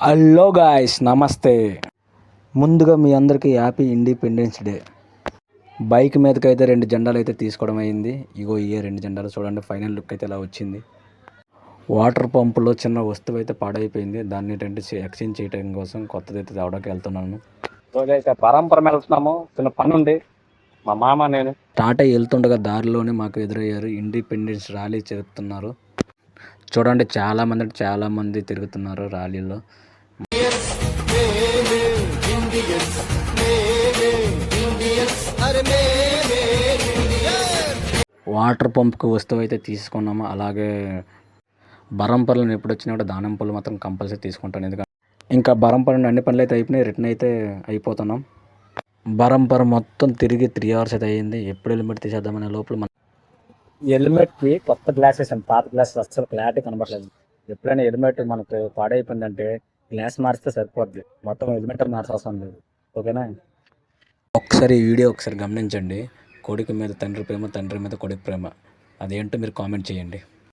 Hello guys, నమస్తే. ముందుగా మీ అందరికీ హ్యాపీ ఇండిపెండెన్స్ డే. బైక్ మీదకి అయితే 2 జెండాలు అయితే తీసుకోవడం అయింది. ఇగో ఈ 2 జెండాలు చూడండి. ఫైనల్ లుక్ అయితే ఇలా వచ్చింది. వాటర్ పంపులో చిన్న వస్తువు అయితే పాడైపోయింది. దాన్ని ఎక్స్చేంజ్ చేయడం కోసం కొత్తది అయితే తేవడానికి వెళ్తున్నాను. రోజైతే పరంపర వెళ్తున్నాము. చిన్న పని ఉంది. మా మామ నేను స్టార్ట్ అయ్యి వెళ్తుండగా దారిలోనే మాకు ఎదురయ్యారు. ఇండిపెండెన్స్ ర్యాలీ జరుపుతున్నారు. చూడండి, చాలా మంది తిరుగుతున్నారు ర్యాలీలో. వాటర్ పంప్కి వస్తువు అయితే తీసుకున్నాము. అలాగే బరంపర్లను ఎప్పుడు వచ్చినా కూడా దానిమ్మ పళ్ళు మాత్రం కంపల్సరీ తీసుకుంటాను. ఎందుకంటే ఇంకా బరంపర అన్ని పనులు అయితే అయిపోయినాయి. రిటర్న్ అయితే అయిపోతున్నాం. బరంపర మొత్తం తిరిగి 3 hours అయితే అయ్యింది. ఎప్పుడు హెల్మెట్ తీసేద్దామనే లోపల హెల్మెట్కి కొత్త గ్లాసెస్ అండి. పాత గ్లాసెస్ అస్సలు క్లారిటీ కనబడలేదు. ఎప్పుడైనా హెల్మెట్ మనకు పాడైపోయిందంటే గ్లాస్ మారిస్తే సరిపోద్ది. మొత్తం హెల్మెట్ మార్చాల్సిన లేదు. ఓకేనా? ఒకసారి ఈ వీడియో గమనించండి. కొడుకు మీద తండ్రి ప్రేమ, తండ్రి మీద కొడుకు ప్రేమ అదేంటో మీరు కామెంట్ చేయండి.